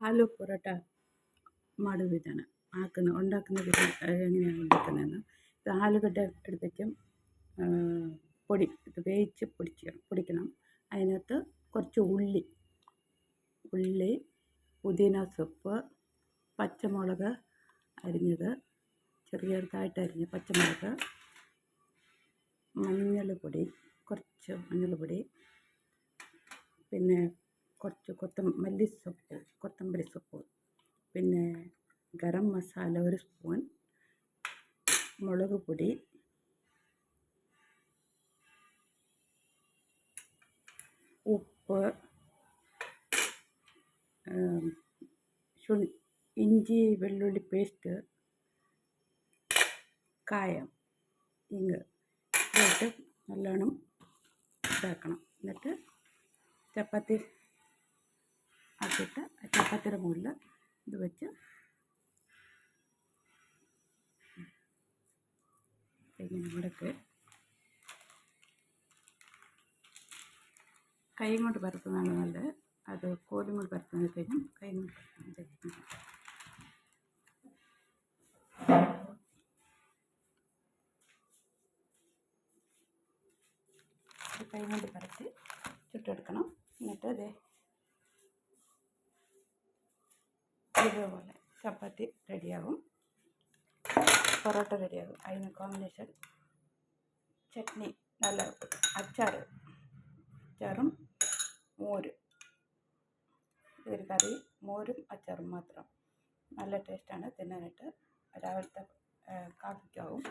ആലു പൊറോട്ട മാടുവിധാനം ഉണ്ടാക്കുന്ന വിധം എങ്ങനെയാണ് ഉണ്ടാക്കുന്നതെന്ന്. ഇത് ആലുഗഡ്ഡ എടുത്തിട്ടും ഇത് വേവിച്ച് പൊടിക്കണം. അതിനകത്ത് കുറച്ച് ഉള്ളി, പുതിന സൊപ്പ്, പച്ചമുളക് അരിഞ്ഞത്, ചെറുതായിട്ട് അരിഞ്ഞ പച്ചമുളക്, കുറച്ച് മഞ്ഞൾപ്പൊടി, പിന്നെ കുറച്ച് കൊത്തമ്പരി സൊപ്പ്, പിന്നെ ഗരം മസാല 1 സ്പൂൺ, മുളക് പൊടി, ഉപ്പ്, ഇഞ്ചി വെള്ളുള്ളി പേസ്റ്റ്, കായം, ഇങ്ങ് ഇട്ട് നല്ലോണം ഇതാക്കണം. എന്നിട്ട് ചപ്പാത്തി ആക്കിയിട്ട് ചപ്പാത്തിയുടെ മുകളിൽ ഇത് വെച്ച് ഇങ്ങനെ മുടക്ക് കൈ കൊണ്ട് പരത്തുന്നതാണ് നല്ലത്. അത് കോലും കൊണ്ട് പരത്തുന്നതിനും കൈ കൊണ്ട് പരത്തുന്നതിനും കൈ കൊണ്ട് പരത്തി ചുട്ടെടുക്കണം. എന്നിട്ട് ഇതേപോലെ ചപ്പാത്തി റെഡിയാകും, പൊറോട്ട റെഡിയാകും. അതിന് കോമ്പിനേഷൻ ചട്നി, നല്ല അച്ചാറും മോരും. ഇതൊരു കറി, മോരും അച്ചാറും മാത്രം. നല്ല ടേസ്റ്റാണ് തിന്നാനായിട്ട്. രാവിലത്തെ കാപ്പിക്കാവും.